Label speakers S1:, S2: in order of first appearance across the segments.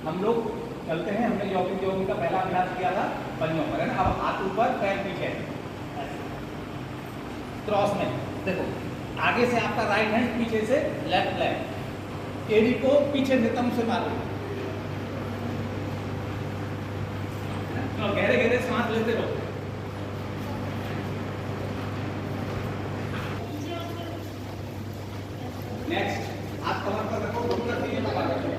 S1: हम लोग चलते हैं, हमने जॉगिंग का पहला अभ्यास किया था पंजों पर, है ना। अब हाथ ऊपर पैर पीछे, क्रॉस में। देखो आगे से आपका राइट हैंड, पीछे से लेफ्ट लेग, एड़ी को पीछे नितंब से मारो। तो गहरे गहरे सांस लेते रहो। नेक्स्ट, हाथ कमर पर रखो, घुटना सीधे लगा रखो।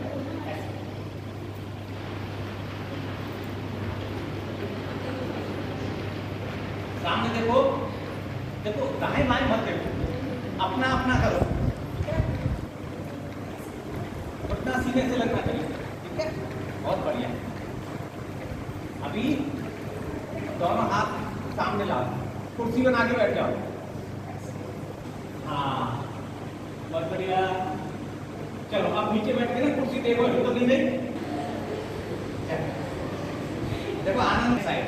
S1: सामने देखो, देखो दाएं बाएं मत देखो, अपना अपना करो, ठीक है। घुटना सीधे से लगना चाहिए, ठीक है। बहुत बढ़िया। अभी दोनों हाथ सामने लाओ, कुर्सी बना के बैठ जाओ। हाँ बहुत बढ़िया। चलो अब नीचे बैठ के ना कुर्सी देखो, तो नहीं गई। देखो आनंद साइड,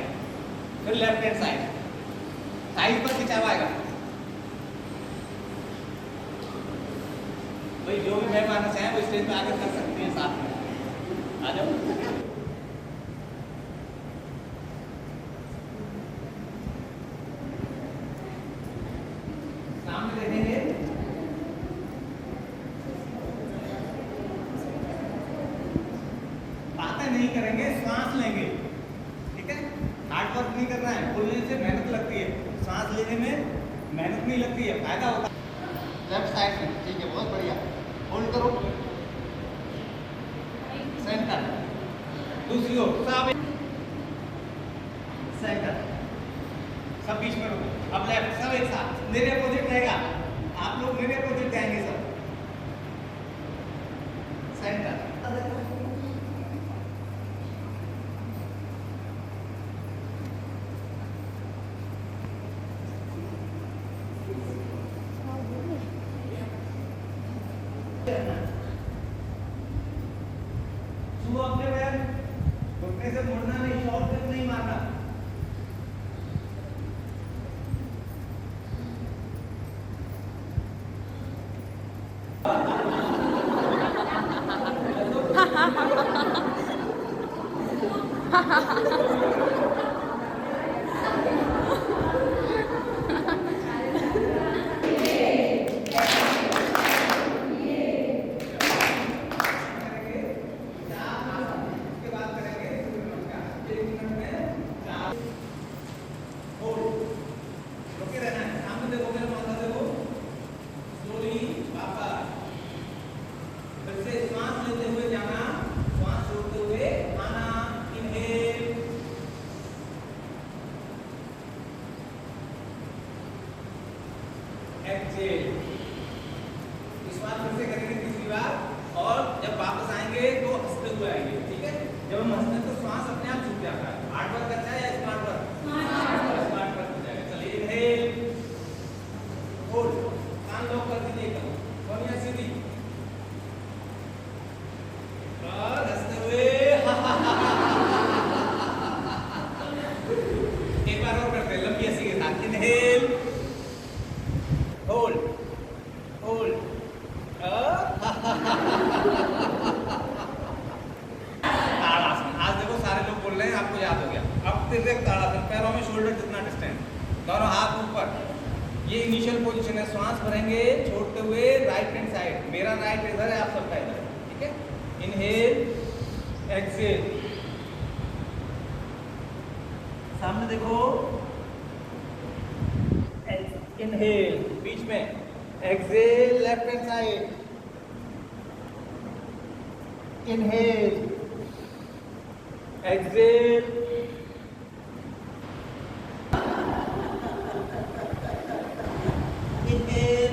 S1: फिर लेफ्ट हैंड साइड, साइड पर खिंचावा आएगा। भाई जो भी मेहमान चाहे वो स्टेज पे आकर कर सकते हैं, साथ में आ जाओ। सामने देखेंगे, बातें नहीं करेंगे, श्वास लेंगे, ठीक है। हार्ड वर्क नहीं करना है, बोलने से मेहनत लगती है, सांस लेने में मेहनत नहीं लगती है, फायदा होता है। लेफ्ट साइड में, ठीक है, बहुत बढ़िया। होल्ड करो, सेंटर, दूसरी ओर, सब सेंटर, सब बीच में रुको। अब लेफ्ट, सब एक साथ, मेरे अपोजिट रहेगा, आप लोग मेरे अपोजिट जाएंगे सब। सेंटर, अपने पैर घुटने से मुड़ना नहीं, शॉर्ट तक नहीं मारना। इस बार फिर से करेंगे तीसरी बार, और जब वापस आएंगे तो हंसते हुए आएंगे, ठीक है। जब हम हंसते हैं तो श्वास अपने आप झुक जाता है। हार्ड वर्क अच्छा है या स्मार्ट वर्क? स्मार्ट वर्क हो जाएगा। चलिए इनहेल, होल्ड, कान लॉक कर दीजिए एकदम, सोनिया सीधी, और हंसते हुए एक बार और करते हैं लंबी हंसी के साथ। इनहेल, होल्ड, होल्ड, ताड़ासन। आज देखो सारे लोग बोल रहे हैं, आपको याद हो गया। अब तिर्यक ताड़ासन, पैरों में शोल्डर जितना डिस्टेंस, दोनों हाथ ऊपर। ये इनिशियल पोजीशन है। श्वास भरेंगे छोड़ते हुए राइट हैंड साइड, मेरा राइट इधर है, आप सबका इधर है, ठीक है। इनहेल, एक्सहेल, सामने देखो, इनहेल बीच में, exhale left hand side, inhale, exhale, inhale,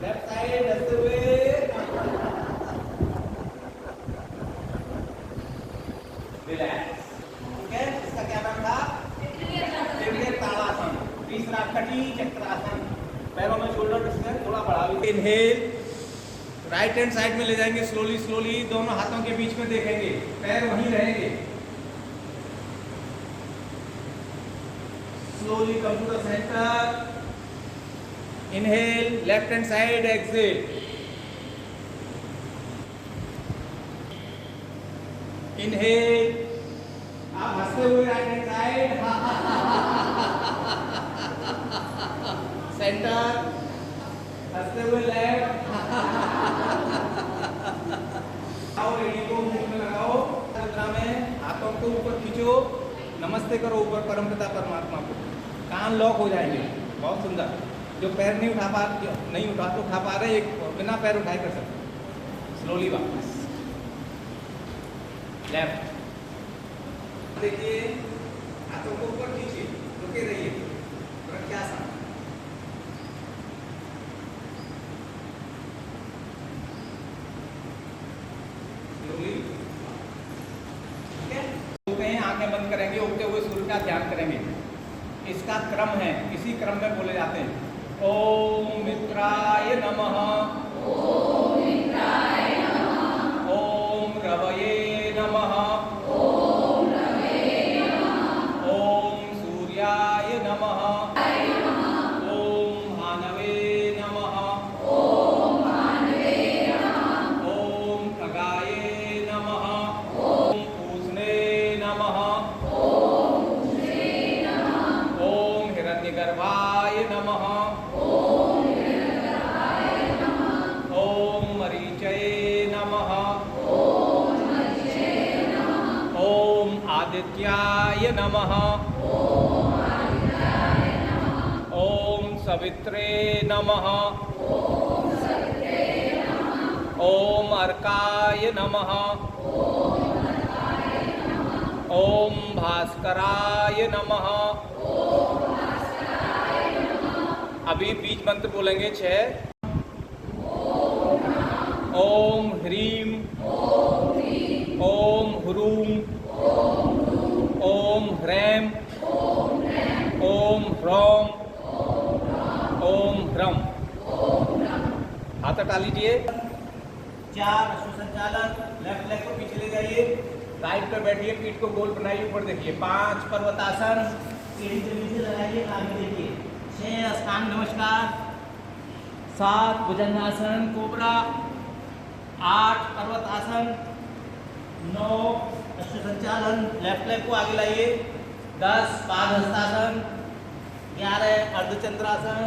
S1: left side हंसते हुए, रिलैक्स, ठीक है। इसका क्या नाम था? तिर्यक ताड़ासन। तीसरा कटी चक्रासन, पैरों में शोल्डर डिस्टेंस थोड़ा बढ़ा लीजिए। इनहेल, राइट हैंड साइड में ले जाएंगे स्लोली स्लोली, दोनों हाथों के बीच में देखेंगे, पैर वहीं रहेंगे। Slowly come to the centre, inhale, left hand side, exhale, inhale, आप हंसते हुए राइट हैंड साइड, सेंटर, हंसते हुए लेफ्ट, आओ रेडी को मुंह में लगाओ, मुद्रा में हाथों को ऊपर खींचो, नमस्ते करो ऊपर परमपिता परमात्मा को, कान लॉक हो जाएंगे, बहुत सुंदर। जो पैर नहीं उठा पा रहे एक बिना पैर उठाए कर सकते, स्लोली वापस लेफ्ट, देखिए हाथों को ऊपर खींचिए, रुके रहिए, प्रत्यासन, स्लोली, ठीक है। उठे आंखें बंद करेंगे, उगते हुए सूर्य का ध्यान करेंगे, इसका क्रम है, इसी क्रम में बोले जाते हैं। ओम मित्राय नमः, ओम मित्राय नमः, ओम रवये नमः, ओम रवये नमः, ओम सूर्याय नमः, ओम भानवे नमः, ओम भानवे नमः, ओम खगाये नमः, ओम पूषणे नमः, ओम पूषणे नमः, ओम हिरण्यगर्भाय नमः, ओम हिरण्यगर्भाय नमः, ओम मरीचये नमः, ओम मरीचये नमः, ओम आदित्याय नमः, ओम आदित्याय नमः, ओम सवित्रे नमः, ओम सवित्रे नमः, ओम अर्काय नमः, ओम अर्काय नमः, ओम भास्कराय नमः, ओम भास्कराय नमः। अभी बीज मंत्र बोलेंगे 6। ओम ह्रीम, ओम ह्रीम, ओम ह्रूम, ओम ह्रूम, ओम ह्रैम, ओम ह्रैम, ओम ह्रौम, ओम ह्रौम, ओम ह्रम, ओम ह्रम। हाथ हटा लीजिए। 4 अश्व संचालन, लेफ्ट लेग को पीछे ले जाइए, राइट पे बैठिए, पीठ को गोल बनाइए, ऊपर देखिए। 5 पर्वतासन, सीढ़ी से नीचे लगाइए, आगे देखिए। 6 अष्टांग नमस्कार, 7 भुजंगासन कोबरा, 8 पर्वत आसन, 9 अश्व संचालन, लेफ्ट लेग को आगे लाइए, 10 पादहस्तासन, 11 अर्धचंद्रासन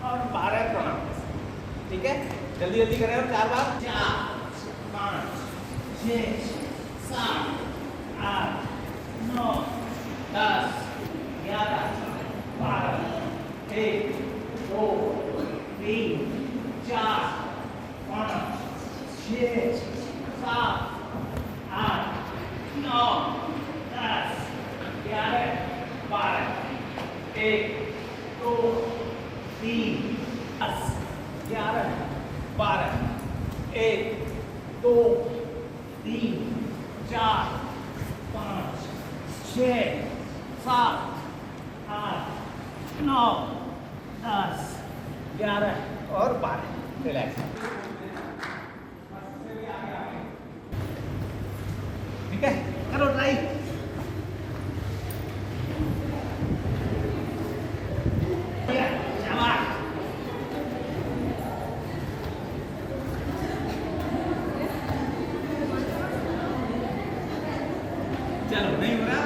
S1: और 12 प्रणाम। ठीक है, जल्दी जल्दी करें और 4 बार। 4 5 6 7 8 9 10 11 12 1 2 3 4 5 6 7 8 9 10 11 12 1 2 3 10 11 12 1 2 3 4 5 6 7 8 9 10 11 और 12। रिलैक्स। ठीक है, करो ट्राई। चलो, नहीं हो रहा?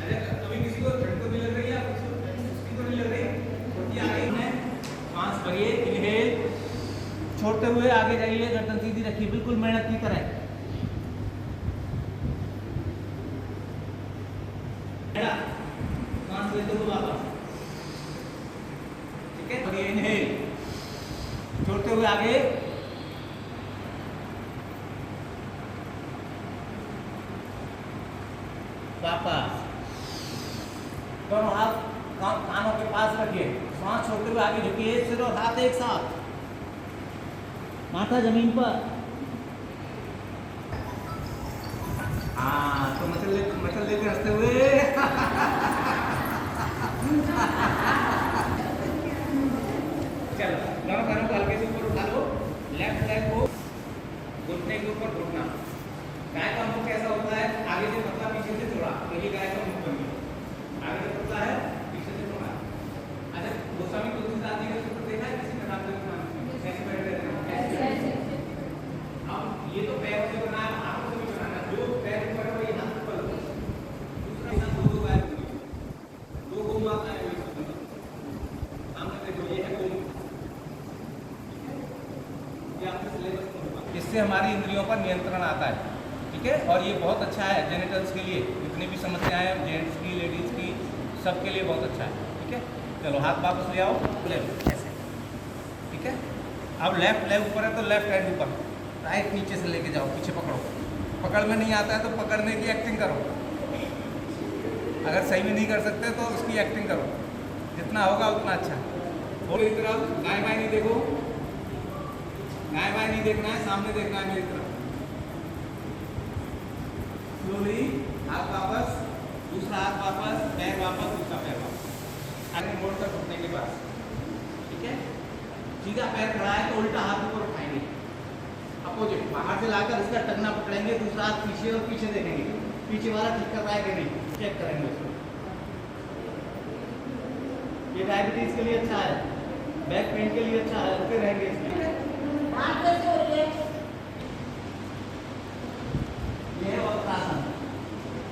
S1: अरे कभी किसी को ठंड तो नहीं लग रही है, उसकी तो नहीं लग रही, होती आ रही है। सांस भरिए, इनहेल, छोड़ते हुए आगे जाइए, गर्दन सीधी रखिए, बिल्कुल मेहनत की तरह। सांस लेते हुए वापस, ठीक है। और इनहेल, छोड़ते हुए आगे, वापस। दोनों हाथ कानों के पास रखिए, सांस छोड़ते हुए आगे झुकिए, सिर और हाथ एक साथ, माथा जमीन पर। हाँ, तो मचल लेते हंसते हुए। चलो, दोनों कानों को हल्के से ऊपर उठा लो, लेफ्ट लेग को घुटने के ऊपर घुटना। गाय का मुख कैसा होता है? आगे से पतला, पीछे से चौड़ा, तो ये गाय का मुख बन गया। आगे से पतला है, पीछे से चौड़ा। अच्छा, गोस्वामी तुलसीदास जी का सूत्र देखा है किसी प्रकार से? कैसे बैठ रहे थे? ये तो पैर से बनाना है, हाथों से भी बनाना है। जो पैर ऊपर है वही हाथ ऊपर होगा। दूसरा हिस्सा दो पैर दो घूम आता है वही सामने देखो, ये है घूम। ये आपके सिलेबस में होगा। इससे हमारी इंद्रियों पर नियंत्रण आता है, ठीक है। और ये बहुत अच्छा है जेनिटल्स के लिए, जितनी भी समस्याएं हैं जेंट्स की लेडीज़ की सबके लिए बहुत अच्छा है, ठीक है। चलो हाथ वापस ले आओ, लेफ्ट ऐसे, ठीक है। अब लेफ्ट लेग ऊपर है तो लेफ्ट हैंड ऊपर, राइट नीचे से लेके जाओ, पीछे पकड़ो। पकड़ में नहीं आता है तो पकड़ने की एक्टिंग करो, अगर सही में नहीं कर सकते तो उसकी एक्टिंग करो, जितना होगा उतना अच्छा। और मेरी तरफ दाएं बाएं नहीं देखो, दाएं बाएं नहीं देखना है, सामने देखना है मेरी तरफ। स्लोली हाथ वापस, दूसरा हाथ वापस, पैर वापस, दूसरा पैर वापस, आगे मोड़ कर घुटने के पास, ठीक है। सीधा पैर खड़ा है तो उल्टा हाथ ऊपर उठाएंगे, अपोजिट, बाहर से लाकर इसका टखना पकड़ेंगे, दूसरा हाथ पीछे और पीछे देखेंगे, पीछे वाला ठीक कर रहा है कि नहीं चेक करेंगे उसको। ये डायबिटीज के लिए अच्छा है, बैक पेन के लिए अच्छा है, रुके रहेंगे इसमें। ये है वक्रासन,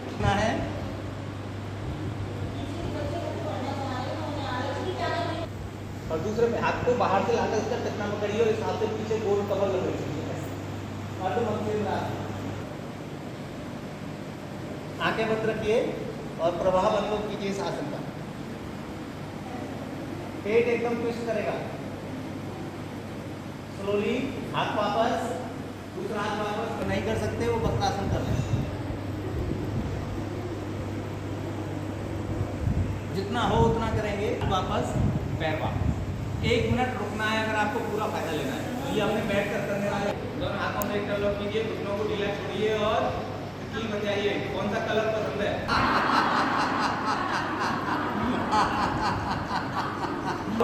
S1: कितना है? और दूसरे पे हाथ को बाहर से लाकर इसका टखना पकड़िए और इस हाथ से पीछे गोल कवर लगाइए, आंखें बंद रखिए और प्रवाह अनुभव कीजिए इस आसन का। पेट एकदम ट्विस्ट करेगा, स्लोली हाथ वापस, दूसरा हाथ वापस, नहीं कर सकते वो वक्रासन कर लें, जितना हो उतना करेंगे। वापस, पैर वापस, 1 मिनट रुकना है अगर आपको पूरा फायदा लेना है। तो ये अपने बैठ कर करने वाले, दोनों हाथों में इंटरलॉक कीजिए, घुटनों को ढीला छोड़िए और की बजाइए। कौन सा कलर पसंद है?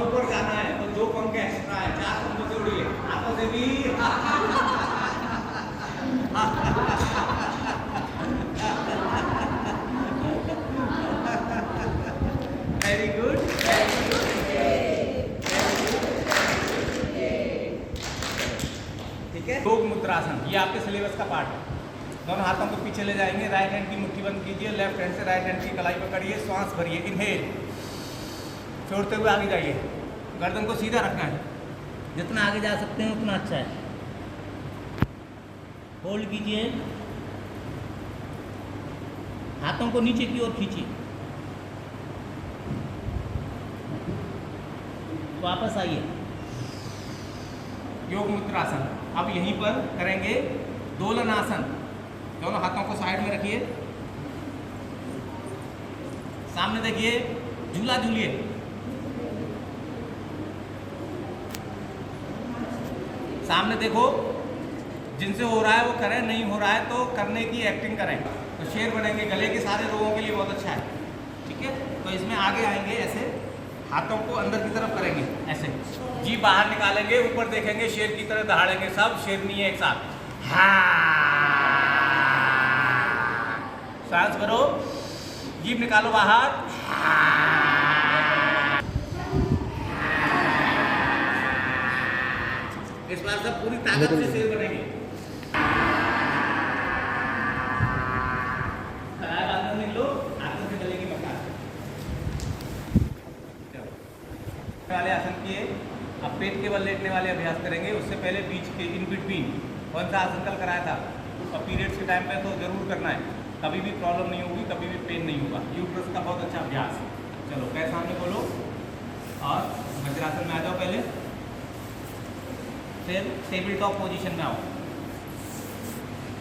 S1: ऊपर जाना है तो 2 पंख एक्स्ट्रा है, 4 पंखों से उड़िए, हाथों से भी। वेरी गुड, ठीक है। योग मुद्रासन, ये आपके सिलेबस का पार्ट है। दोनों हाथों को पीछे ले जाएंगे, राइट हैंड की मुट्ठी बंद कीजिए, लेफ्ट हैंड से राइट हैंड की कलाई पकड़िए, श्वास भरिए, इनहेल, छोड़ते हुए आगे जाइए, गर्दन को सीधा रखना है, जितना आगे जा सकते हैं उतना अच्छा है। होल्ड कीजिए, हाथों को नीचे की ओर खींचिए, वापस आइए, योग मुद्रासन। अब यहीं पर करेंगे दोलनासन, दोनों हाथों को साइड में रखिए, सामने देखिए, झूला झूलिए, सामने देखो, जिनसे हो रहा है वो करें, नहीं हो रहा है तो करने की एक्टिंग करें, तो शेर बनेंगे। गले के सारे रोगों के लिए बहुत अच्छा है, ठीक है। तो इसमें आगे आएंगे, ऐसे हाथों को अंदर की तरफ करेंगे, ऐसे जी बाहर निकालेंगे, ऊपर देखेंगे, शेर की तरह दहाड़ेंगे, सब शेरनी है एक साथ। सांस भरो, जीभ निकालो बाहर, इस बार सब पूरी ताकत से शेर बनेंगे। लो, हाथों से गले की मसाज वाले आसन किए। अब पेट के बल लेटने वाले अभ्यास करेंगे। उससे पहले बीच के इन बिटवीन कौन सा आसन कल कराया था, और पीरियड्स के टाइम पे तो जरूर करना है, कभी भी प्रॉब्लम नहीं होगी, कभी भी पेन नहीं होगा। यूट्रस का बहुत अच्छा अभ्यास है। चलो पैर सामने खोलो और वज्रासन में आ जाओ पहले, फिर टेबल टॉप पोजीशन में आओ।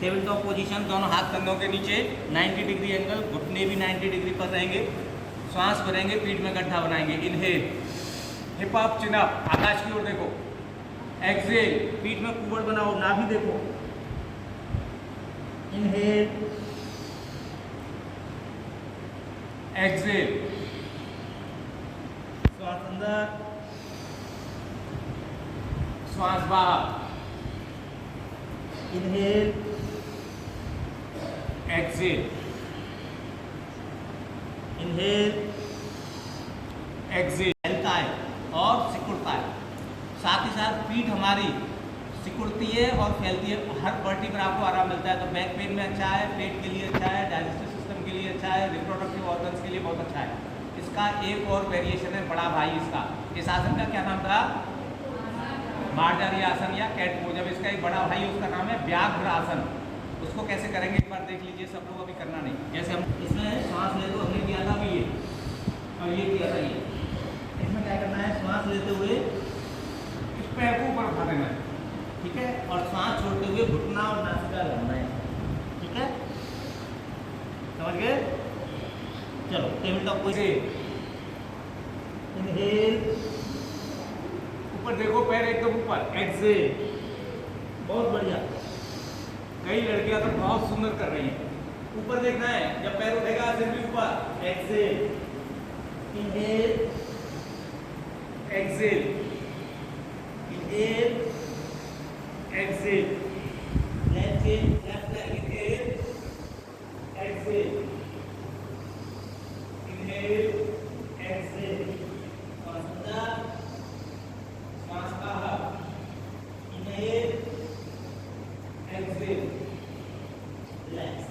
S1: टेबल टॉप पोजीशन, दोनों हाथ कंधों के नीचे, 90 डिग्री एंगल, घुटने भी 90 डिग्री पर रहेंगे। श्वास भरेंगे, पीठ में गड्ढा बनाएंगे। Inhale, hip up, chin up, आकाश की ओर देखो। एक्सहेल, पीठ में कुबड़ बनाओ, नाभि देखो। इनहेल, एक्सहेल, श्वास अंदर, श्वास बाहर। Inhale, exhale, inhale, exhale. हल्का है और सिकुड़ता है। साथ ही साथ पीठ हमारी सिकुड़ती है और फैलती है, हर वर्टिब्रा आपको आराम मिलता है। तो बैक पेन में अच्छा है, पेट के लिए अच्छा है, डाइजेस्टिव सिस्टम के लिए अच्छा है, रिप्रोडक्टिव ऑर्गन्स के लिए बहुत अच्छा है। इसका एक और वेरिएशन है बड़ा भाई इसका। इस आसन का क्या नाम था? मार्जारी आसन या कैट पोज। जब इसका एक बड़ा भाई उसका नाम है व्याघ्र आसन। उसको कैसे करेंगे एक बार देख लीजिए सब लोग, अभी करना नहीं। जैसे हम इसमें श्वास ले तो हमने किया था अभी ये, और ये किया था ये। इसमें क्या करना है, श्वास लेते हुए इस पैर को ऊपर उठा देना है, ठीक है, और सांस छोड़ते हुए घुटना और नासिका लगाना है, ठीक है, समझ गए? चलो टेबल टॉप को इनहेल, ऊपर देखो पैर एकदम ऊपर, एक्सेल, बहुत बढ़िया। कई लड़कियां तो बहुत सुंदर कर रही हैं। ऊपर देखना है, जब पैर उठेगा सिर भी ऊपर, exhale, inhale, exhale, inhale, exhale, left leg, inhale, exhale, inhale, exhale, सांस अंदर, सांस बाहर, इनहेल, एक्सेल, रिलैक्स।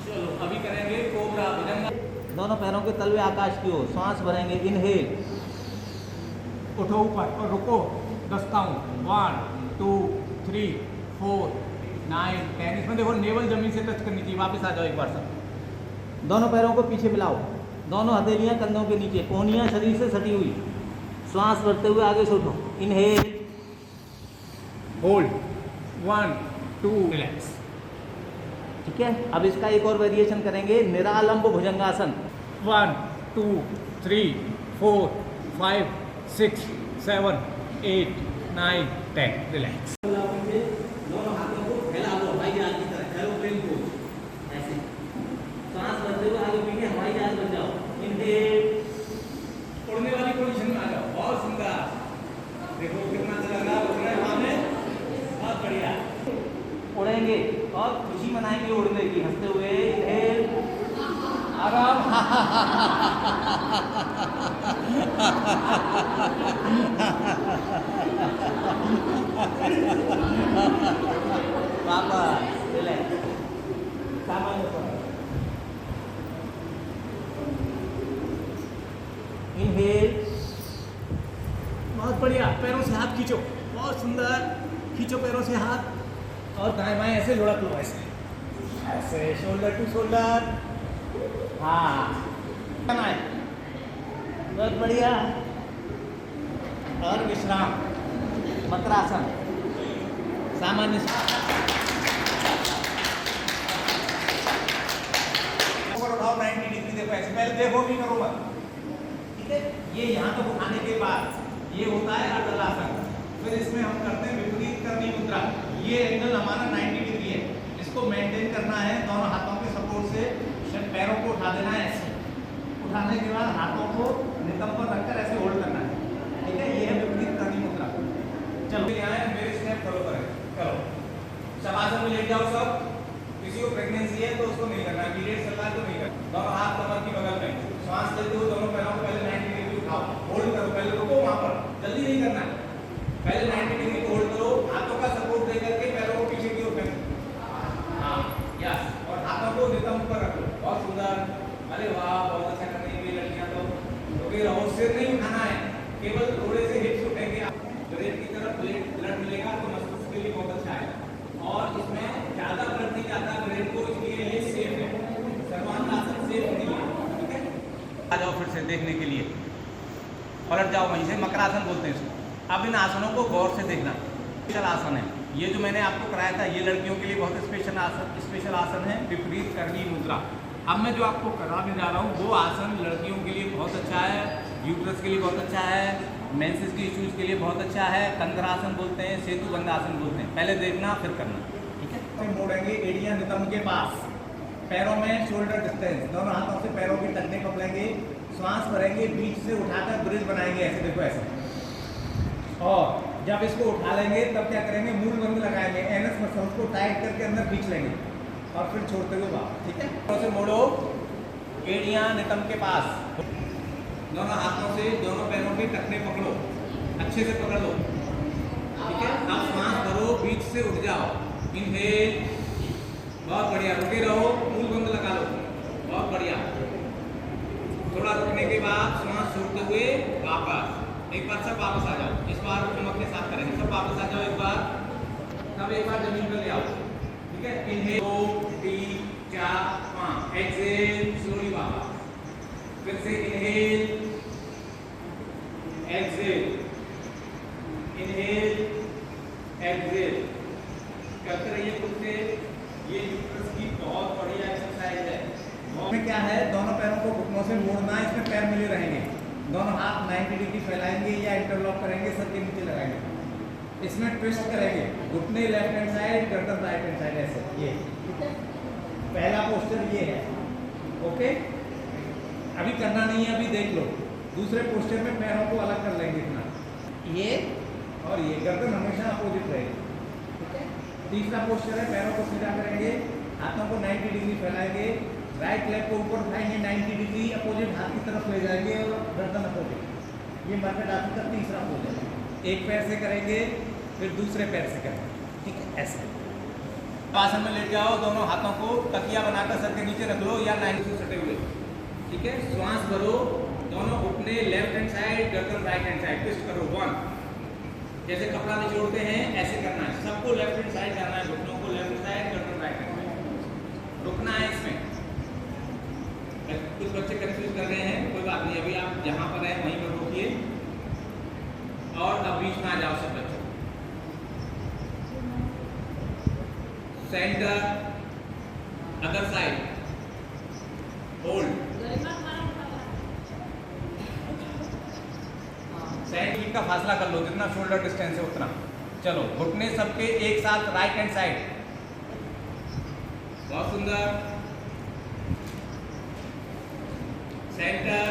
S1: चलो अभी करेंगे कोबरा भुजंग। दोनों पैरों के तलवे आकाश की ओर, सांस भरेंगे, इनहेल, उठो ऊपर और रुको 10 काउंट, 1 2 3 4 9 10। इसमें देखो नेवल जमीन से टच करनी चाहिए। वापस आ जाओ एक बार सब। दोनों पैरों को पीछे मिलाओ, दोनों हथेलियां कंधों के नीचे, कोहनियां शरीर से सटी हुई। श्वास भरते हुए आगे से उठो, इनहेल, होल्ड, 1 2, रिलैक्स, ठीक है। अब इसका एक और वेरिएशन करेंगे, निरालंब भुजंगासन। 1 2 3 4 5 6 7 8 9 10, रिलैक्स। दोनों हाथों को फैला लो हवाई जहाज की तरह, एरोप्लेन पोज, ऐसे। सांस भरते हुए आगे पीछे हवाई जहाज बन जाओ, इनहेल, उड़ने वाली पोजीशन में आ जाओ, बहुत सुंदर। देखो कितना अच्छा लग रहा है, उड़ रहे हैं हवा में, बहुत बढ़िया। उड़ेंगे और खुशी मनाएंगे उड़ने की, हंसते हुए, इनहेल, आराम, वापस, रिलैक्स, सामान्य पर, इनहेल, बहुत बढ़िया। पैरों से हाथ खींचो, बहुत सुंदर, खींचो पैरों से हाथ, और दाएं बाएं ऐसे लुढ़क लो, ऐसे ऐसे, शोल्डर टू शोल्डर, हाँ, बहुत बढ़िया। और विश्राम, मकरासन, सामान्य। उठाओ 90 डिग्री, देखो ऐसे, पहले देखो भी करो मत, ठीक है। ये यहाँ तक उठाने के बाद ये होता है अर्धलासन। फिर इसमें हम करते हैं विपरीत करनी मुद्रा। ये एंगल हमारा 90 डिग्री है, इसको मेंटेन करना है। दोनों हाथों के सपोर्ट से पैरों को उठा देना है, ऐसे उठाने के बाद हाथों को नितंब पर रखकर ऐसे होल्ड करना है, ठीक है। ये है विपरीत करनी मुद्रा। चलो यहाँ मेरे स्टेप फॉलो करें, करो। शवासन में लेट जाओ सब। किसी को प्रेगनेंसी है तो उसको नहीं करना, पीरियड चल रहा है तो नहीं करना। दोनों हाथ कमर की बगल में, सांस लेते हुए दोनों पैरों को पहले 90 डिग्री उठाओ, होल्ड करो, पहले रुको वहाँ पर, जल्दी नहीं करना है, पहले 90 डिग्री को होल्ड करो, हाथों का सपोर्ट दे करके पैरों को पीछे की ओर फेंको, हाँ, यस, और हाथों को नितंब पर रखो, बहुत सुंदर। अरे वाह, बहुत अच्छा कर रही है लड़कियां तो। क्योंकि रहो, सिर नहीं उठाना है, केवल थोड़े से हिप्स उठेंगे, ब्रेन की तरफ ब्लड मिलेगा तो मस्तिष्क के लिए बहुत अच्छा है। और इसमें ज़्यादा ब्लड नहीं जाता ब्रेन को, इसलिए ये सेफ है, सर्वांगासन सेफ नहीं है, ठीक है। आ जाओ फिर से देखने के लिए। पलट जाओ वहीं से, मकरासन बोलते हैं इसको। अब इन आसनों को गौर से देखना। स्पेशल आसन है ये जो मैंने आपको कराया था, ये लड़कियों के लिए बहुत स्पेशल आसन है, विपरीत करनी मुद्रा। अब मैं जो आपको कराने जा रहा हूँ वो आसन लड़कियों के लिए बहुत अच्छा है, यूट्रस के लिए बहुत अच्छा है, मेंसेस के इश्यूज के लिए बहुत अच्छा है। कंधरासन बोलते हैं, सेतुबंध आसन बोलते हैं। पहले देखना फिर करना, ठीक है। फिर मोड़ेंगे एड़ियां नितंब के पास, पैरों में शोल्डर डिस्टेंस, दोनों हाथों से पैरों की टखने पकड़ेंगे, श्वास भरेंगे, बीच से उठाकर ब्रिज बनाएंगे ऐसे, देखो ऐसे। और जब इसको उठा लेंगे तब क्या करेंगे, मूल बंद लगाएंगे, एनएस मसल्स को टाइट करके अंदर खींच लेंगे और फिर छोड़ते हुए बाहर, ठीक है। तो से मोड़ो एड़ियां नितंब के पास, दोनों हाथों से दोनों पैरों के टखने पकड़ो, अच्छे से पकड़ लो, ठीक है। अब सांस भरो, बीच से उठ जाओ, इनहेल, बहुत बढ़िया, रुके रहो, मूल बंद लगा लो, बहुत बढ़िया। थोड़ा रुकने के बाद सांस छोड़ते हुए वापस, एक बार सब वापस आ जाओ। इस बार नमक के साथ करेंगे, सब वापस आ जाओ एक बार, तब एक बार जमीन पर ले आओ, ठीक है। इनहेल 2 3 4 5, एक्सहेल स्लोली वापस, फिर से इनहेल, एक्सहेल, इनहेल, एक्सहेल करते रहिए खुद से। ये यूट्रस की बहुत बढ़िया एक्सरसाइज है। इसमें क्या है, दोनों पैरों को घुटनों से मोड़ना है, इसमें पैर मिले रहेंगे, दोनों हाथ 90 डिग्री फैलाएंगे या इंटरलॉक करेंगे, सर के नीचे लगाएंगे। इसमें ट्विस्ट करेंगे, घुटने लेफ्ट हैंड साइड, गर्दन राइट हैंड साइड, ऐसे, ये, ठीक है। पहला पोस्चर ये है, ओके। अभी करना नहीं है, अभी देख लो। दूसरे पोस्चर में पैरों को अलग कर लेंगे, इतना ये और ये, गर्दन हमेशा अपोजिट रहेगी, ठीक है। तीसरा पोस्चर है, पैरों को सीधा करेंगे, हाथों को 90 डिग्री फैलाएंगे, राइट लेग को ऊपर उठाएंगे, 90 डिग्री अपोजिट हाथ की तरफ ले जाएंगे और गर्दन अपोजिट। ये मर्कट आसन का तीसरा पोज है। एक पैर से करेंगे, फिर दूसरे पैर से करेंगे, ठीक है, ऐसे। आसन में लेट जाओ, दोनों हाथों को तकिया बनाकर सर के नीचे रख लो या 90 से सटे हुए, ठीक है। श्वास भरो, दोनों घुटने लेफ्ट हैंड साइड, गर्दन राइट हैंड साइड, ट्विस्ट करो 1, जैसे कपड़ा निचोड़ते हैं ऐसे करना है, सबको लेफ्ट हैंड साइड जाना है, घुटनों को लेफ्ट साइड, गर्दन राइट हैंड साइड, रुकना है इसमें। कुछ बच्चे कंफ्यूज कर रहे हैं, कोई बात नहीं, अभी आप जहां पर हैं वहीं पर रोकिए और अब बीच में आ जाओ सब बच्चों। Centre, other side, hold, centre का फासला कर लो, जितना शोल्डर डिस्टेंस है उतना। चलो, घुटने सबके एक साथ राइट हैंड साइड, बहुत सुंदर। सेंटर,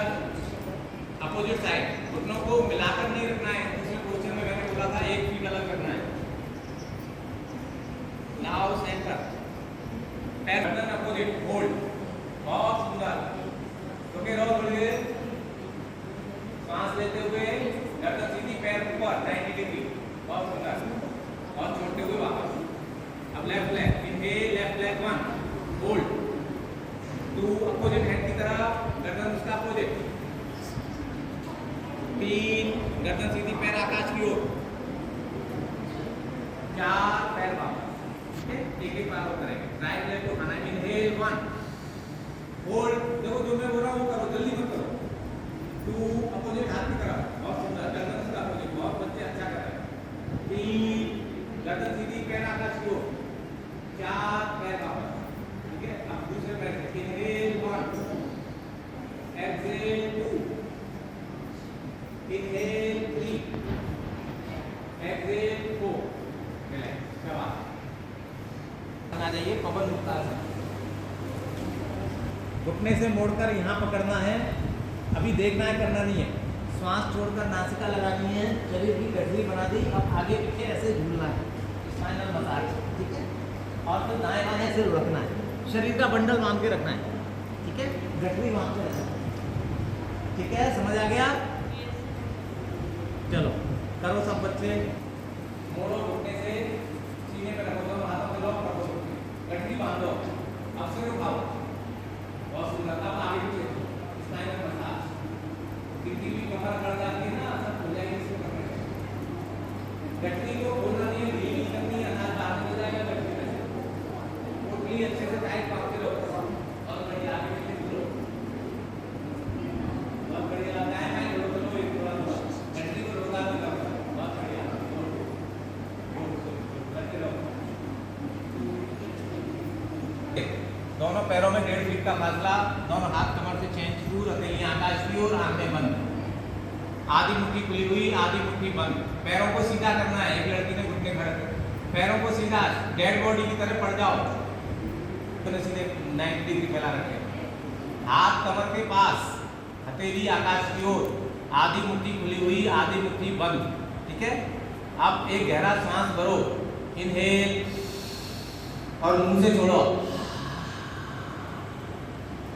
S1: अपोजिट साइड, घुटनों को मिलाकर नहीं रखना है, दूसरे पोस्चर में मैंने बोला था एक फीट अलग करना है। नाउ सेंटर, पैर गर्दन अपोजिट, होल्ड, बहुत सुंदर। रुके रहो थोड़ी देर, सांस लेते हुए गर्दन सीधी, पैर ऊपर 90 डिग्री, बहुत सुंदर, और छोड़ते हुए वापस। अब left leg, inhale, left leg 1, hold, 2 opposite hand की तरफ, गर्दन उसका अपोजिट, 3 गर्दन सीधी, पैर आकाश की ओर, 4 पैर वापस, ठीक है। एक एक बार और करेंगे। राइट लेग को उठाना है, इनहेल 1, होल्ड, देखो जो मैं बोल रहा हूँ वो करो, जल्दी मत करो, 2 अपोजिट हाथ की तरफ, बहुत सुंदर, गर्दन उसका अपोजिट, बहुत बच्चे अच्छा कर रहे हैं, 3 गर्दन सीधी, पैर आकाश की ओर, 4 पैर वापस, ठीक है। अब दूसरे पैर से, inhale 1, exhale 2, inhale 3, exhale 4, relax, शाबाश। आ जाइए, पवन मुक्त आसन। घुटने से मोड़कर यहाँ पकड़ना है, अभी देखना है, करना नहीं है। श्वास छोड़कर नासिका लगानी है, शरीर की गठरी बना दी, अब आगे पीछे ऐसे झूलना है, स्पाइनल मसाज, ठीक है। और फिर दाएं बाएं ऐसे रखना है, शरीर का बंडल बांध के रखना है, ठीक है, गठरी बांध के रखना है, ठीक है। समझ आ गया? चलो करो सब बच्चे, मोड़ो घुटने से, सीने पे रखो, दोनों हाथों में लॉक रखो, गठरी बांधो, अब सिर उठाओ, बहुत सुंदर। अब आगे पीछे स्पाइनल मसाज, किसी भी कमर कर जाती है ना, सब हो जाएगी इसको करने से। गठरी को खोलना नहीं है, ढीली करनी है, अनाज बाहर निकल जाएगा गठरी में से, पोटली अच्छे से टाइट बांधते रहो और बढ़िया आगे पीछे घूरो, बहुत बढ़िया। दाएं बाएं घूरो, एक थोड़ा दोनों पैरों में 1.5 फीट का फासला, दोनों हाथ कमर से चेंज दूर, हथेलियां आकाश की ओर, आंखें बंद, आधी मुट्ठी खुली हुई, आधी मुट्ठी बंद। पैरों को सीधा करना है, एक लड़की ने घुटने खड़े कर, पैरों को सीधा डेड बॉडी की तरह पड़ जाओ, तो सीधे 90 डिग्री फैला रखे, हाथ कमर के पास, हथेली आकाश की ओर, आधी मुट्ठी खुली हुई, आधी मुट्ठी बंद। ठीक है, अब एक गहरा सांस भरो, इनहेल और मुंह से छोड़ो,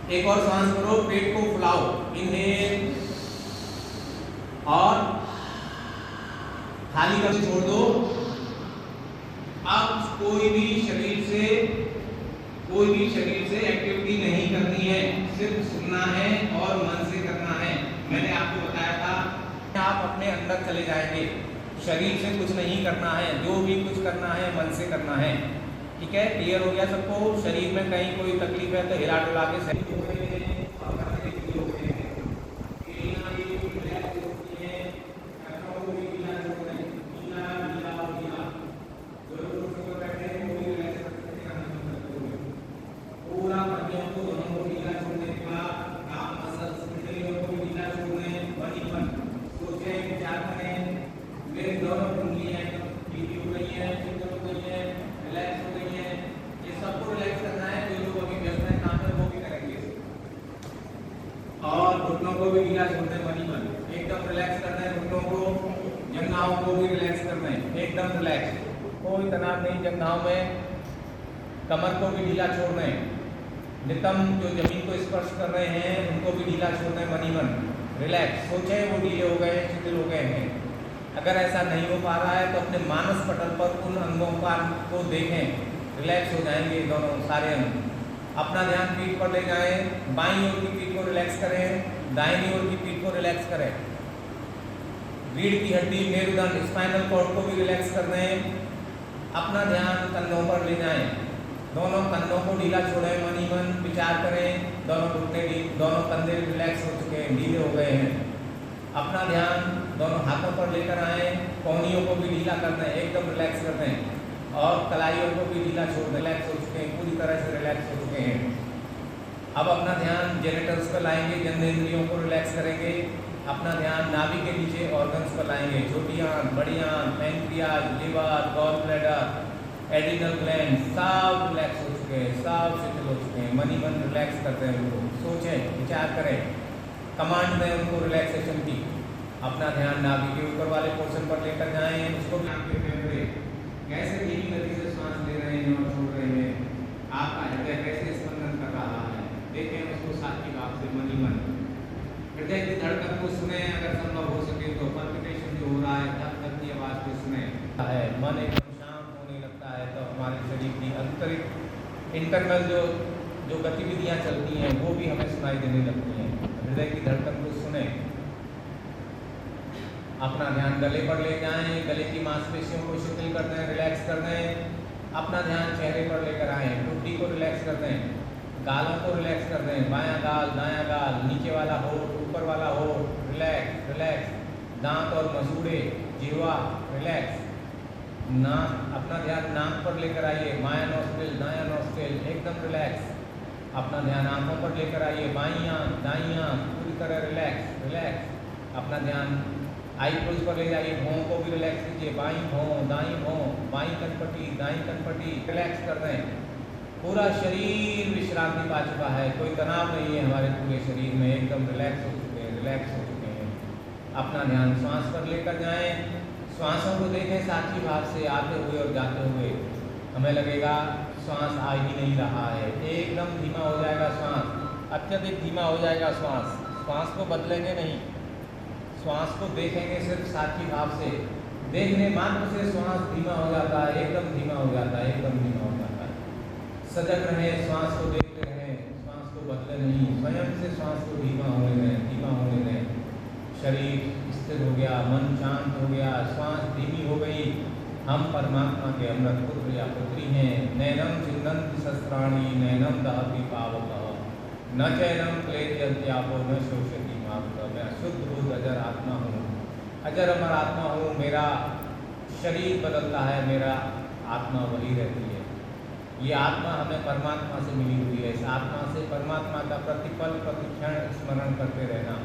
S1: एक और सांस भरो, पेट को फुलाओ, इनहेल और खाली कर छोड़ दो। अब कोई भी शरीर से एक्टिविटी नहीं करनी है, सिर्फ सुनना है और मन से करना है। मैंने आपको बताया था आप अपने अंदर चले जाएंगे, शरीर से कुछ नहीं करना है, जो भी कुछ करना है मन से करना है। ठीक है, क्लियर हो गया सबको? शरीर में कहीं कोई तकलीफ है तो हिला डुला के सही हो गए हैं। घुटनों को भी ढीला छोड़ना है, मनी मन एकदम रिलैक्स करना है, घुटनों को, जंघाओं को भी रिलैक्स करना है, एकदम रिलैक्स, कोई तनाव नहीं जंघाओं में। कमर को भी ढीला छोड़ना है, नितंब जो जमीन को स्पर्श कर रहे हैं उनको भी ढीला छोड़ना है, मनी मन रिलैक्स। सोचे वो ढीले हो गए, शिथिल हो गए हैं। अगर ऐसा नहीं हो पा रहा है तो अपने मानस पटल पर उन अंगों को देखें, रिलैक्स हो जाएंगे दोनों सारे अंग। अपना ध्यान पीठ पर ले जाएं, बाईं ओर की पीठ को रिलैक्स करें, दाहिनी ओर की पीठ को रिलैक्स करें। रीढ़ की हड्डी, मेरुदंड, स्पाइनल कॉर्ड को भी रिलैक्स कर दें। अपना ध्यान कंधों पर ले जाएं, दोनों कंधों को ढीला छोड़ें, मनी मन विचार करें, दोनों घुटने, दोनों कंधे रिलैक्स हो चुके हैं, ढीले हो गए हैं। अपना ध्यान दोनों हाथों पर लेकर आए, कोहनियों को भी ढीला कर दें, एकदम रिलैक्स कर दें, और कलाइयों को भी ढीला छोड़ दें, रिलैक्स हो चुके हैं, पूरी तरह से रिलैक्स हो चुके हैं। अब अपना ध्यान जेनिटल्स पर लाएंगे, जननेंद्रियों को रिलैक्स करेंगे। अपना ध्यान नाभि के नीचे ऑर्गन्स पर लाएंगे, छोटी आंत, बड़ी आंत, pancreas, liver, gall bladder, adrenal gland, सब रिलैक्स हो चुके हैं, सब शिथिल हो चुके हैं, मनी मन रिलैक्स करते हैं उनको, सोचें, विचार करें, कमांड दें उनको रिलैक्सेशन की। अपना ध्यान नाभि के ऊपर वाले पोर्शन पर लेकर जाएं, उसको भी कैसे धीमी गति से सांस ले रहे हैं और छोड़ रहे हैं, आपका हृदय कैसे स्पंदन कर रहा है, देखें उसको साथी भाव से, मनी मन हृदय की धड़कन को सुने, अगर संभव हो सके तो पल्पिटेशन जो हो रहा है, धक धक की आवाज को सुने है। मन एकदम शांत होने लगता है तो हमारे शरीर की आंतरिक इंटरनल जो गतिविधियां चलती हैं वो भी हमें सुनाई देने लगती हैं। हृदय की धड़कन को सुने। अपना ध्यान गले पर ले जाएं, गले की मांसपेशियों को शिथिल कर दें, रिलैक्स कर दें। अपना ध्यान चेहरे पर लेकर आएं, ठुड्डी को रिलैक्स कर दें, गालों को रिलैक्स कर दें, बायां गाल, दायां गाल, नीचे वाला होठ, ऊपर वाला होठ, रिलैक्स रिलैक्स, दांत और मसूड़े, जिह्वा रिलैक्स। नाक, अपना ध्यान नाक पर लेकर आइए, बायां नोस्ट्रिल, दायां नोस्ट्रिल, एकदम रिलैक्स। अपना ध्यान आंखों पर लेकर आइए, बाईं आंख, दाईं आंख, पूरी तरह रिलैक्स रिलैक्स। अपना ध्यान आईब्रोज पर ले जाइए, भौं को भी रिलैक्स कीजिए, बाईं भौं, दाईं भौं, बाईं कनपट्टी, दाईं कनपट्टी, रिलैक्स कर दें। पूरा शरीर विश्रांति पा चुका है, कोई तनाव नहीं है हमारे पूरे शरीर में, एकदम रिलैक्स हो चुके हैं, रिलैक्स हो चुके हैं। अपना ध्यान श्वास पर लेकर जाएं, श्वासों को देखें साक्षी भाव से, आते हुए और जाते हुए। हमें लगेगा श्वास आ ही नहीं रहा है, एकदम धीमा हो जाएगा श्वास, अत्यधिक धीमा हो जाएगा श्वास। श्वास को बदलेंगे नहीं, श्वास को देखेंगे सिर्फ साक्षी भाव से। देखने मात्र से श्वास धीमा हो जाता है, एकदम धीमा हो जाता है, एकदम धीमा हो जाता है। सजग रहें, श्वास को देखते रहें, श्वास को बदले नहीं, स्वयं से श्वास को धीमा होने दें, धीमा होने दें। शरीर स्थिर हो गया, मन शांत हो गया, श्वास धीमी हो गई। हम परमात्मा के अमृत पुत्र या पुत्री हैं। नैनम चिन्नन्ति शस्त्राणि, नैनम दहति पावकः, न चैनम क्लेदयन्त्यापो, न शोषयति मातरः। मैं शुद्ध बुद्ध अजर आत्मा हूँ, अजर अमर आत्मा हूँ। मेरा शरीर बदलता है, मेरा आत्मा वही रहती है। ये आत्मा हमें परमात्मा से मिली हुई है। इस आत्मा से परमात्मा का प्रतिपल प्रतिक्षण स्मरण करते रहना।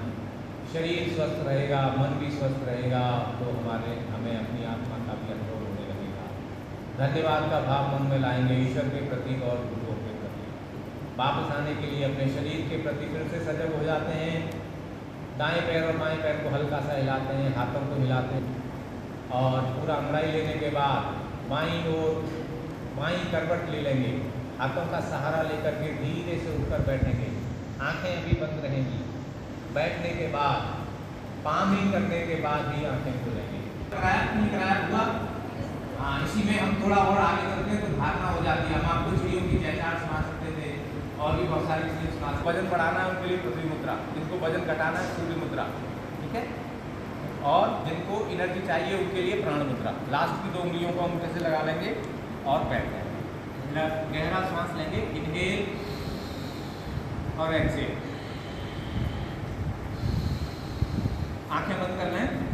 S1: शरीर स्वस्थ रहेगा, मन भी स्वस्थ रहेगा, तो हमें अपनी आत्मा का भी अनुभव होने लगेगा। धन्यवाद का भाव मन में लाएंगे ईश्वर के प्रति और गुरुओं के प्रति। वापस आने के लिए अपने शरीर के प्रति फिर से सजग हो जाते हैं। दाएं पैर और बाएं पैर को हल्का सा हिलाते हैं, हाथों को हिलाते हैं और पूरा अंगड़ाई लेने के बाद बाईं करवट ले लेंगे। हाथों का सहारा लेकर के धीरे से उठकर बैठेंगे। आंखें अभी बंद रहेंगी। बैठने के बाद पामी करने के बाद ही आंखें खुलेंगी। कराया नहीं कराया हुआ? हाँ, इसी में हम थोड़ा और आगे करते हैं तो धारणा हो जाती है। हम आपको चिड़ियों की चहचहाट सुना सकते थे और भी बहुत सारी चीज़ें सुना। वजन बढ़ाना है उनके लिए पृथ्वी मुद्रा, जिनको वजन घटाना है सूर्य मुद्रा, ठीक है। और जिनको एनर्जी चाहिए उनके लिए प्राण मुद्रा। लास्ट की 2 उंगलियों को अंगूठे से लगा लेंगे और बैठ जाएंगे। गहरा सांस लेंगे, इनहेल और एक्सहेल। आंखें बंद कर लें।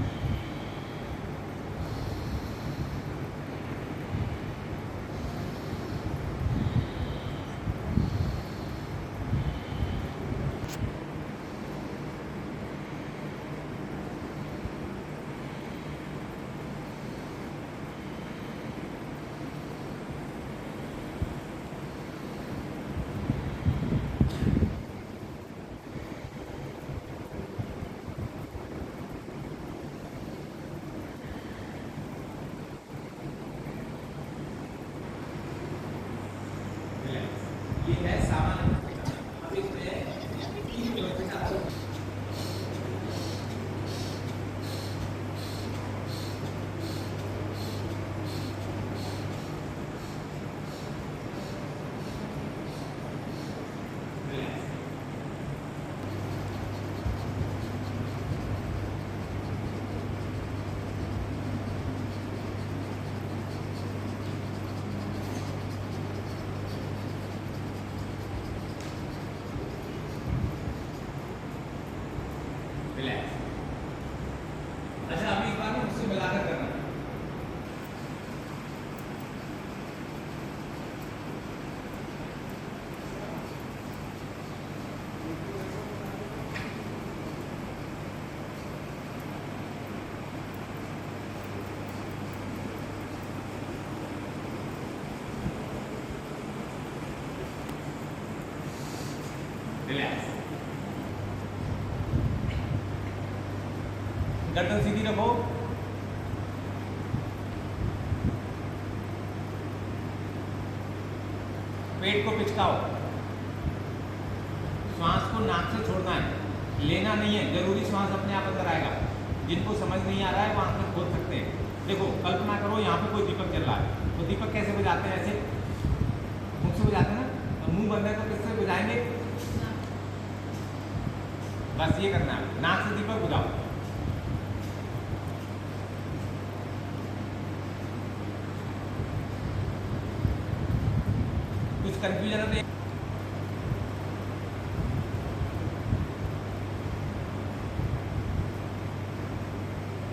S1: ये है सामान्य। अब इसमें 3 किलो के साथ रिलैक्स। अच्छा, अभी एक बार मुझसे मिलाकर करना। रिलैक्स। गर्दन सीधी रखो। पेट को पिचकाओ। श्वास को नाक से छोड़ना है, लेना नहीं है। जरूरी श्वास अपने आप अंदर आएगा। जिनको समझ नहीं आ रहा है वो आंखें खोल सकते हैं। देखो, कल्पना करो यहाँ पे कोई दीपक जल रहा है, तो दीपक कैसे बुझाते हैं? ऐसे मुख से बुझाते हैं ना। मुंह बंद है तो किससे बुझाएंगे? बस ये करना है, नाक से दीपक बुझाओ। कुछ कंफ्यूजन है?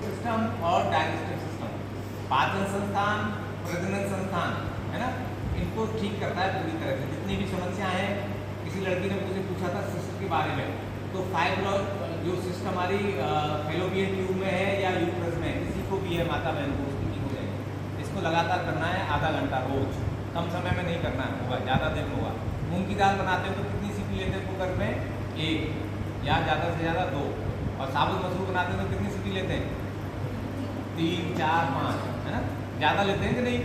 S1: सिस्टम और डाइजेस्टिव सिस्टम, पाचन संस्थान, प्रजनन संस्थान, है ना, इनको ठीक करता है पूरी तरह से। जितनी भी समस्याएं हैं, किसी लड़की ने मुझे पूछा था सिस्ट के बारे में, तो फाइब्रॉइड जो सिस्ट हमारी फैलोपियन ट्यूब में है या यूट्रस में, किसी को भी है, माता बहन को, उसकी ठीक हो जाएगी। इसको लगातार करना है आधा घंटा रोज। कम समय में नहीं करना होगा, ज़्यादा देर में होगा। मूंग की दाल बनाते हो तो कितनी सीटी लेते हैं कुकर में? 1 या ज़्यादा से ज़्यादा 2। और साबुत मसूर बनाते हैं तो कितनी सीटी लेते हैं? 3, 4, 5, है ना। ज़्यादा लेते हैं कि नहीं?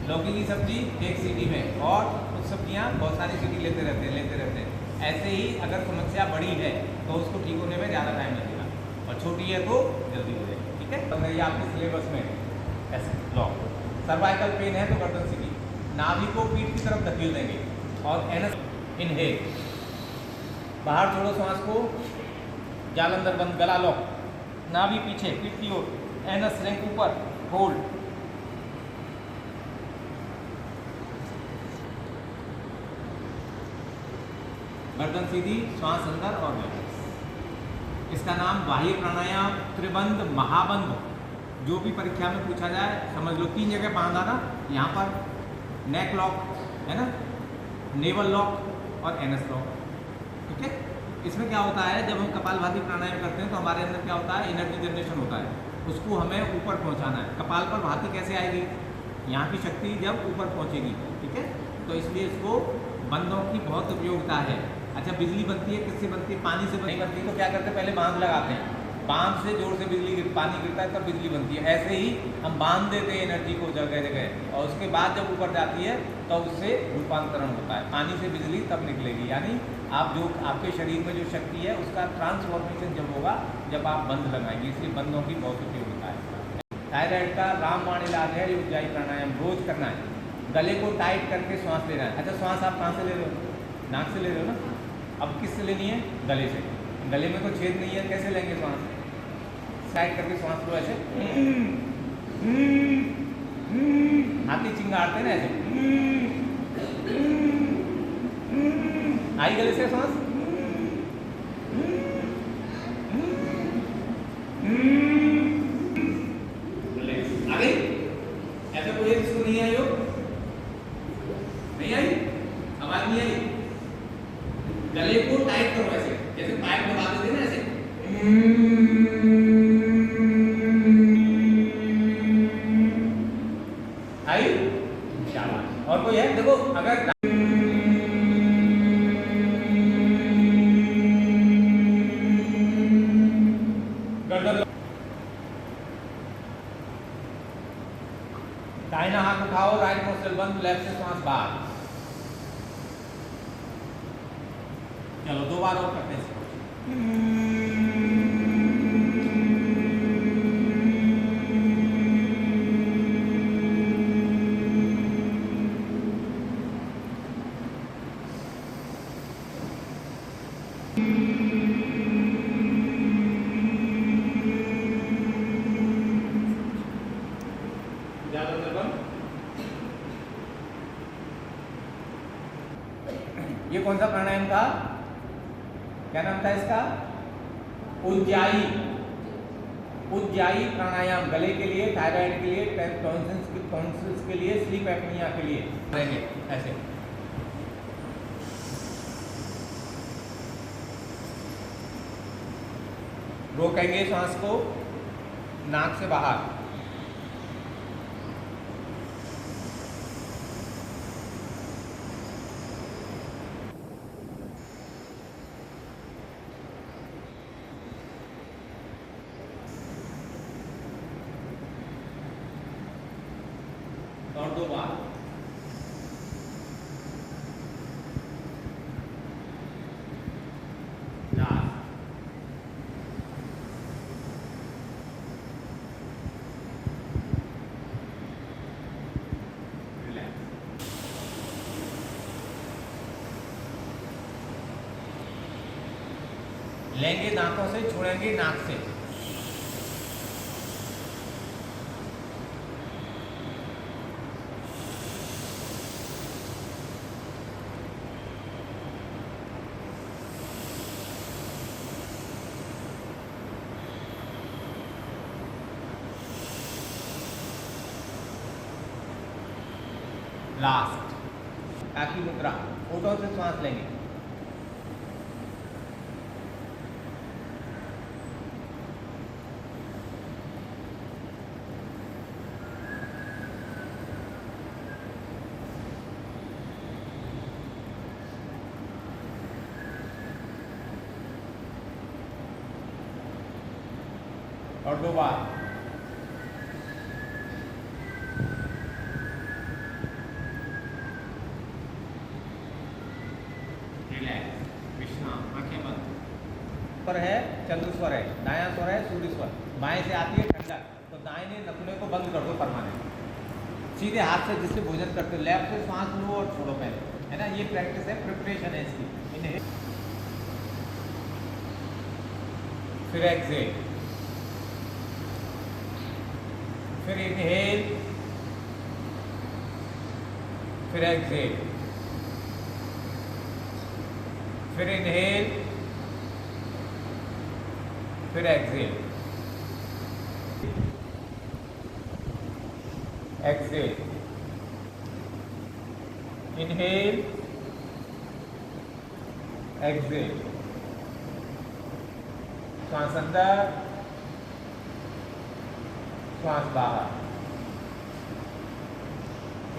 S1: लौकी की सब्जी 1 सीटी में, और कुछ सब्जियाँ बहुत सारी सीटी लेते रहते हैं। ऐसे ही अगर समस्या बड़ी है तो उसको ठीक होने में ज़्यादा टाइम लगेगा, और छोटी है तो जल्दी हो जाएगी, ठीक है। तो ये आपके सिलेबस में ऐसे लॉक। सर्वाइकल पेन है तो गर्दन सीधी, नाभि को पीठ की तरफ धकेल देंगे और एनस इनहेल, बाहर छोड़ो सांस को, जाल अंदर बंद, गला लॉक, नाभि पीछे पीठ की ओर, एनस रैंक ऊपर, होल्ड। गर्दन सीधी, श्वास अंदर और बाहर। इसका नाम बाह्य प्राणायाम, त्रिबंध, महाबंध, जो भी परीक्षा में पूछा जाए समझ लो। 3 जगह बांधा ना, यहाँ पर नेक लॉक, है ना, नेवल लॉक और एनएस लॉक। ठीक है, इसमें क्या होता है, जब हम कपालभाति प्राणायाम करते हैं तो हमारे अंदर क्या होता है, एनर्जी जनरेशन होता है, उसको हमें ऊपर पहुंचाना है। कपाल पर भाती कैसे आएगी, यहाँ की शक्ति जब ऊपर पहुंचेगी। ठीक है, तो इसलिए इसको बंधों की बहुत उपयोगिता है। अच्छा, बिजली बनती है किससे बनती है, पानी से नहीं बनती, तो क्या करते हैं, पहले बांध लगाते हैं, बांध से जोर से पानी गिरता है तब बिजली बनती है। ऐसे ही हम बांध देते हैं एनर्जी को जगह जगह, और उसके बाद जब ऊपर जाती है तो उससे रूपांतरण होता है, पानी से बिजली तब निकलेगी। यानी आप जो आपके शरीर में जो शक्ति है उसका ट्रांसफॉर्मेशन जब होगा जब आप बंध लगाएंगे, इसलिए बंधों की बहुत उपयोगिता है। थायराइड का रामबाण इलाज है, उज्जाई प्राणायाम रोज करना है। गले को टाइट करके श्वास लेना है। अच्छा, श्वास आप कहाँ से ले रहे हो, नाक से ले रहे हो ना, अब किससे लेनी है, गले से। गले में तो छेद नहीं है, कैसे लेंगे श्वास, साइड करके श्वास लो ऐसे, हाथी चिंगाड़ते ना ऐसे, आई गले से श्वास, आ गई। ऐसा कोई है जिसको नहीं आई हो, नहीं आई, आवाज नहीं आई, गले को टाइट करो ऐसे, जैसे पाइप दबा देते ना ऐसे, आई, शाबाश। और कोई है, देखो अगर गर्दन, दाहिना हाथ उठाओ, राइट नोस्ट्रिल बंद, लेफ्ट से श्वास बाहर। चलो 2 बार और करते हैं। ये कौन सा प्राणायाम था, क्या नाम था इसका, उज्जाई। उज्जाई प्राणायाम गले के लिए, थायराइड के लिए, टॉन्सिल्स के लिए, स्लीप एपनिया के लिए रहेंगे ऐसे। रोकेंगे सांस को नाक से बाहर, और 2 बार। लेंगे दांतों से, छोड़ेंगे नाक से। लास्ट काकी मुद्रा, होठों से सांस लेंगे। और 2 बार। पर है चंद्र स्वर है, दायां स्वर है सूर्य स्वर, बाएं से आती है ठंडक, तो दाहिने नथुने को बंद कर दो परमानेंट। सीधे हाथ से जिससे भोजन करते हो, लेफ्ट से सांस लो और छोड़ो पहले, है ना, ये प्रैक्टिस है, प्रिपरेशन है इसकी। इन्हें फिर एक्सेल, फिर इनहेल, फिर एक्सेल, फिर इनहेल, फिर एक्सेल, एक्सेल, इनहेल, एक्सेल, श्वास अंदर, श्वास बाहर,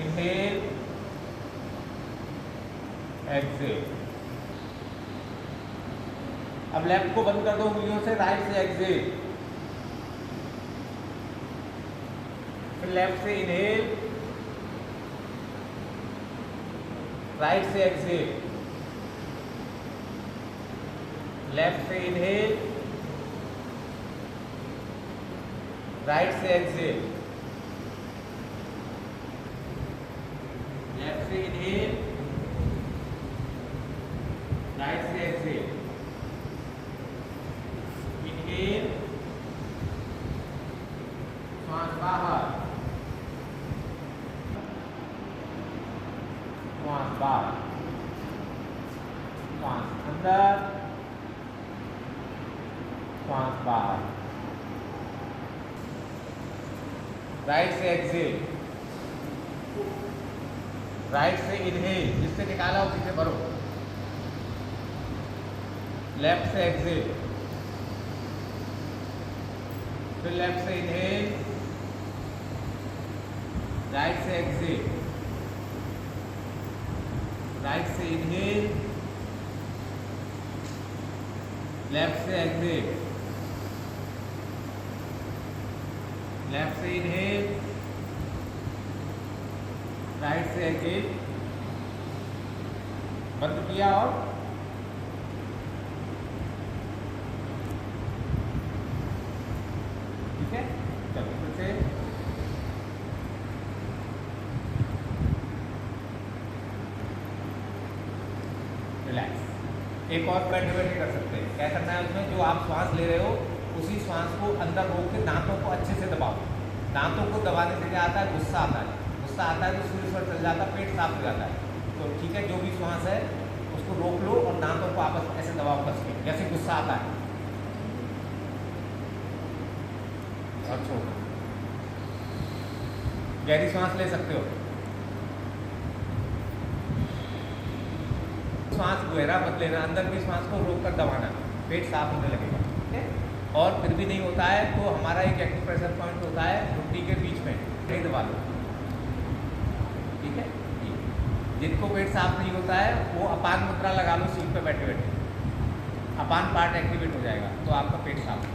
S1: इनहेल, एक्सेल। अब लेफ्ट को बंद कर दो उंगलियों से, राइट से एक्सेल, फिर लेफ्ट से इनहेल, राइट से एक्सेल, लेफ्ट से इनहेल, राइट से एक्सेल, लेफ्ट से इनहेल, राइट से एक्सेल, इनहेल, श्वास बाहर, श्वास बाहर, श्वास अंदर, श्वास बाहर, राइट से एक्सेल, राइट से इनहेल, जिससे निकाला हो पीछे भरो, लेफ्ट से एक्सेल, फिर लेफ्ट से इनहेल, राइट से एक्सेल, राइट से इनहेल, लेफ्ट से एक्सेल, लेफ्ट से इनहेल, राइट से एक्सेल, बंद किया और ठीक है। चलो फिर से रिलैक्स। एक और कंटिन्यू कर सकते हैं। क्या करना है उसमें, जो आप श्वास ले रहे हो उसी श्वास को अंदर रोक के दांतों को अच्छे से दबाओ। दांतों को दबाने से क्या आता है, गुस्सा आता है। गुस्सा आता है तो सूर्य स्वर चल जाता है, पेट साफ हो जाता है। तो ठीक है, जो भी श्वास है उसको रोक लो और दांतों को आपस में ऐसे दबाओ कस के, जैसे गुस्सा आता है। और छोड़ो, गहरी श्वास ले सकते हो। श्वास गहरा मत लेना, अंदर की श्वास को रोक कर दबाना, पेट साफ होने लगेगा। ठीक है, और फिर भी नहीं होता है तो हमारा एक एक्यूप्रेशर पॉइंट होता है घुटने के बीच में, नहीं दबा लो। ठीक है, जिनको पेट साफ नहीं होता है वो अपान मुद्रा लगा लो, सीट पे बैठे बैठे, अपान पार्ट एक्टिवेट हो जाएगा तो आपका पेट साफ हो।